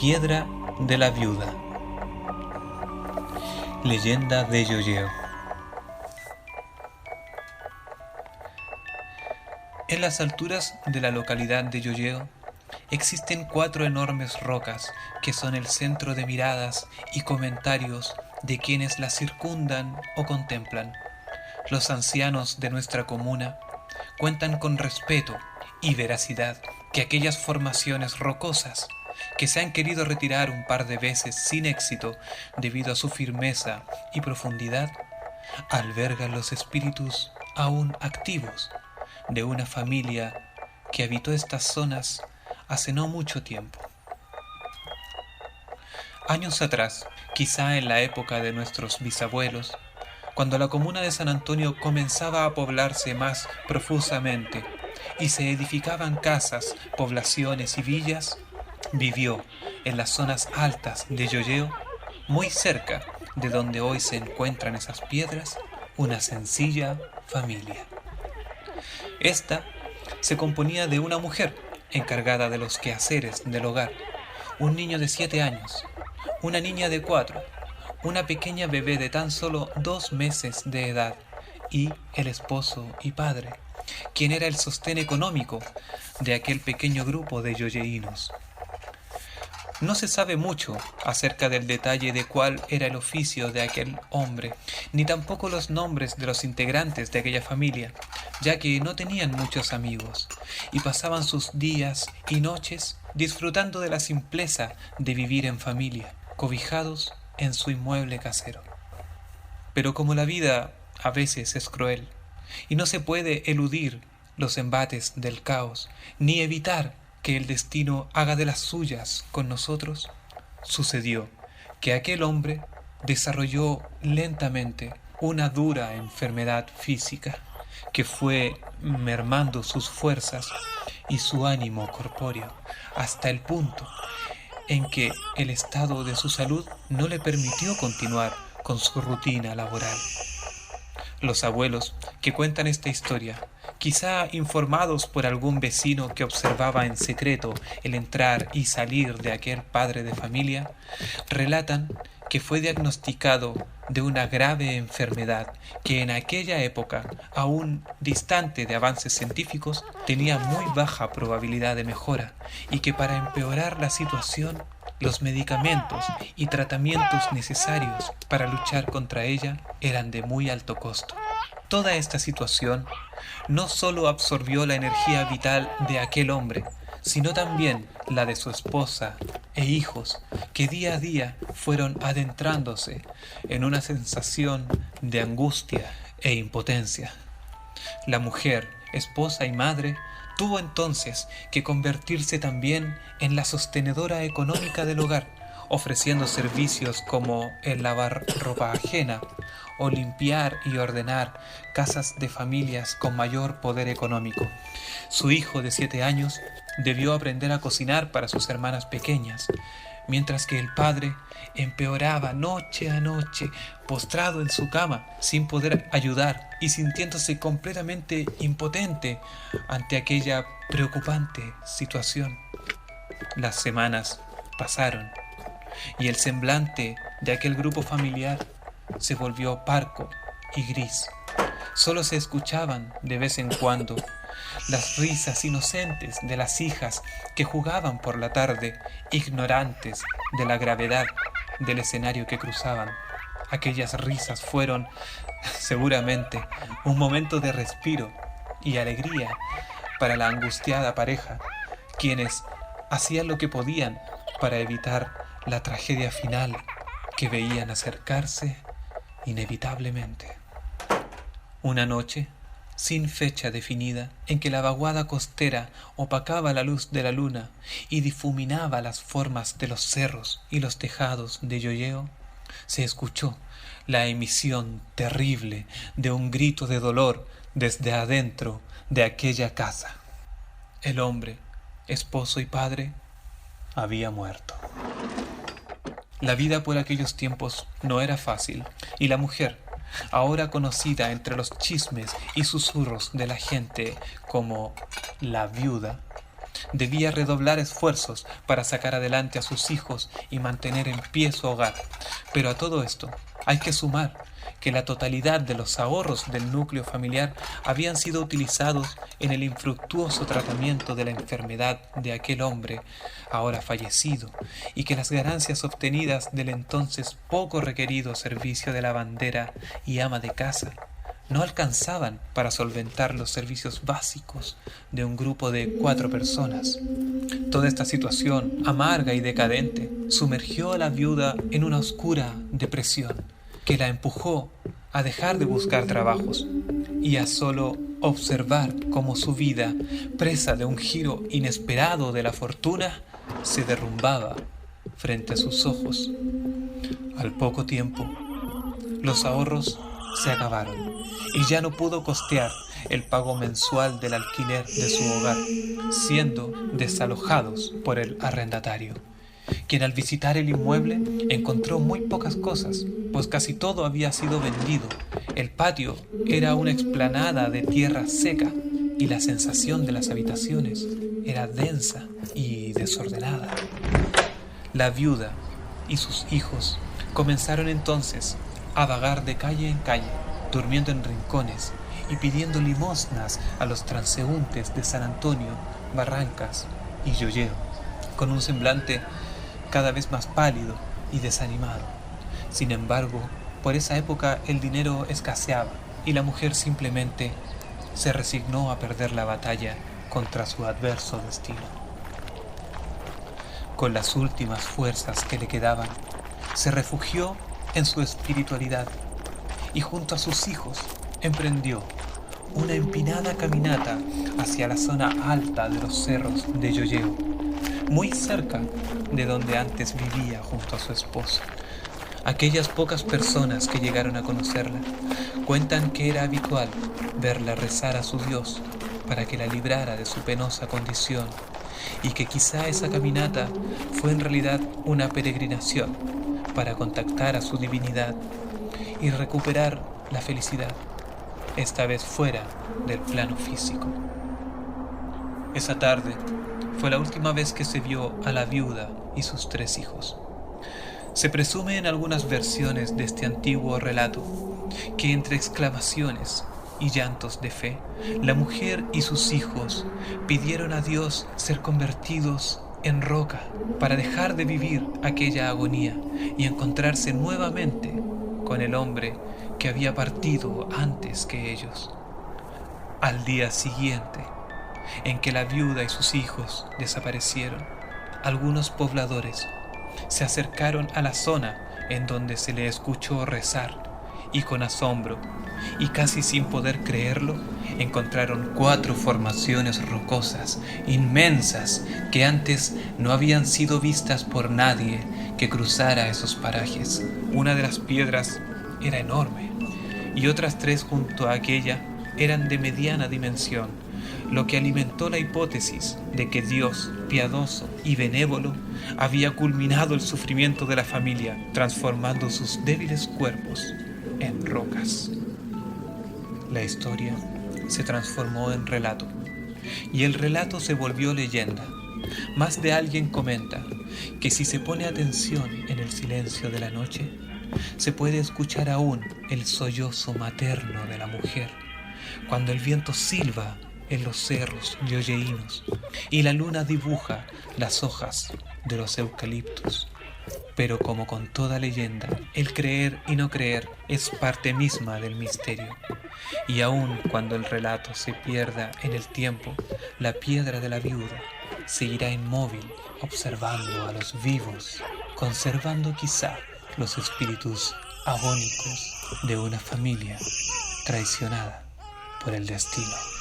piedra de la viuda. Leyenda de Yoyeo. En las alturas de la localidad de Yoyeo existen 4 enormes rocas que son el centro de miradas y comentarios de quienes las circundan o contemplan. Los ancianos de nuestra comuna cuentan con respeto y veracidad que aquellas formaciones rocosas que se han querido retirar un par de veces sin éxito debido a su firmeza y profundidad, albergan los espíritus aún activos de una familia que habitó estas zonas hace no mucho tiempo. Años atrás, quizá en la época de nuestros bisabuelos, cuando la comuna de San Antonio comenzaba a poblarse más profusamente y se edificaban casas, poblaciones y villas, vivió en las zonas altas de Yoyeo, muy cerca de donde hoy se encuentran esas piedras, una sencilla familia. Esta se componía de una mujer encargada de los quehaceres del hogar, un niño de 7 años, una niña de 4, una pequeña bebé de tan solo 2 meses de edad y el esposo y padre, quien era el sostén económico de aquel pequeño grupo de yoyeínos. No se sabe mucho acerca del detalle de cuál era el oficio de aquel hombre, ni tampoco los nombres de los integrantes de aquella familia, ya que no tenían muchos amigos y pasaban sus días y noches disfrutando de la simpleza de vivir en familia, cobijados en su inmueble casero. Pero como la vida a veces es cruel y no se puede eludir los embates del caos, ni evitar que el destino haga de las suyas con nosotros, sucedió que aquel hombre desarrolló lentamente una dura enfermedad física que fue mermando sus fuerzas y su ánimo corpóreo hasta el punto en que el estado de su salud no le permitió continuar con su rutina laboral. Los abuelos que cuentan esta historia, quizá informados por algún vecino que observaba en secreto el entrar y salir de aquel padre de familia, relatan que fue diagnosticado de una grave enfermedad que en aquella época, aún distante de avances científicos, tenía muy baja probabilidad de mejora y que para empeorar la situación, los medicamentos y tratamientos necesarios para luchar contra ella eran de muy alto costo. Toda esta situación no solo absorbió la energía vital de aquel hombre, sino también la de su esposa e hijos, que día a día fueron adentrándose en una sensación de angustia e impotencia. La mujer, esposa y madre, tuvo entonces que convertirse también en la sostenedora económica del hogar, ofreciendo servicios como el lavar ropa ajena o limpiar y ordenar casas de familias con mayor poder económico. Su hijo de 7 años debió aprender a cocinar para sus hermanas pequeñas, mientras que el padre empeoraba noche a noche, postrado en su cama, sin poder ayudar y sintiéndose completamente impotente ante aquella preocupante situación. Las semanas pasaron y el semblante de aquel grupo familiar se volvió parco y gris. Solo se escuchaban de vez en cuando las risas inocentes de las hijas que jugaban por la tarde, ignorantes de la gravedad del escenario que cruzaban. Aquellas risas fueron, seguramente, un momento de respiro y alegría para la angustiada pareja, quienes hacían lo que podían para evitar la tragedia final que veían acercarse inevitablemente. Una noche, sin fecha definida, en que la vaguada costera opacaba la luz de la luna y difuminaba las formas de los cerros y los tejados de Yoyeo, se escuchó la emisión terrible de un grito de dolor desde adentro de aquella casa. El hombre, esposo y padre, había muerto. La vida por aquellos tiempos no era fácil, y la mujer, ahora conocida entre los chismes y susurros de la gente como la viuda, Debía redoblar esfuerzos para sacar adelante a sus hijos y mantener en pie su hogar. Pero a todo esto hay que sumar que la totalidad de los ahorros del núcleo familiar habían sido utilizados en el infructuoso tratamiento de la enfermedad de aquel hombre ahora fallecido, y que las ganancias obtenidas del entonces poco requerido servicio de lavandera y ama de casa no alcanzaban para solventar los servicios básicos de un grupo de 4 personas. Toda esta situación amarga y decadente sumergió a la viuda en una oscura depresión que la empujó a dejar de buscar trabajos y a solo observar cómo su vida, presa de un giro inesperado de la fortuna, se derrumbaba frente a sus ojos. Al poco tiempo, los ahorros se acabaron y ya no pudo costear el pago mensual del alquiler de su hogar, siendo desalojados por el arrendatario, quien al visitar el inmueble encontró muy pocas cosas, pues casi todo había sido vendido. El patio era una explanada de tierra seca y la sensación de las habitaciones era densa y desordenada. La viuda y sus hijos comenzaron entonces a vagar de calle en calle, durmiendo en rincones y pidiendo limosnas a los transeúntes de San Antonio, Barrancas y Llolleo, con un semblante cada vez más pálido y desanimado. Sin embargo, por esa época el dinero escaseaba y la mujer simplemente se resignó a perder la batalla contra su adverso destino. Con las últimas fuerzas que le quedaban, se refugió en su espiritualidad y junto a sus hijos emprendió una empinada caminata hacia la zona alta de los cerros de Llolleo, muy cerca de donde antes vivía junto a su esposo. Aquellas pocas personas que llegaron a conocerla cuentan que era habitual verla rezar a su Dios para que la librara de su penosa condición, y que quizá esa caminata fue en realidad una peregrinación para contactar a su divinidad y recuperar la felicidad, esta vez fuera del plano físico. Esa tarde fue la última vez que se vio a la viuda y sus 3 hijos. Se presume en algunas versiones de este antiguo relato que entre exclamaciones y llantos de fe, la mujer y sus hijos pidieron a Dios ser convertidos en roca para dejar de vivir aquella agonía y encontrarse nuevamente con el hombre que había partido antes que ellos. Al día siguiente, en que la viuda y sus hijos desaparecieron, algunos pobladores se acercaron a la zona en donde se le escuchó rezar, y con asombro, y casi sin poder creerlo, encontraron 4 formaciones rocosas inmensas que antes no habían sido vistas por nadie que cruzara esos parajes. Una de las piedras era enorme y otras 3 junto a aquella eran de mediana dimensión, lo que alimentó la hipótesis de que Dios, piadoso y benévolo, había culminado el sufrimiento de la familia, transformando sus débiles cuerpos en rocas. La historia se transformó en relato, y el relato se volvió leyenda. Más de alguien comenta que si se pone atención en el silencio de la noche, se puede escuchar aún el sollozo materno de la mujer, cuando el viento silba en los cerros llolleínos y la luna dibuja las hojas de los eucaliptos. Pero como con toda leyenda, el creer y no creer es parte misma del misterio. Y aun cuando el relato se pierda en el tiempo, la piedra de la viuda seguirá inmóvil, observando a los vivos, conservando quizá los espíritus agónicos de una familia traicionada por el destino.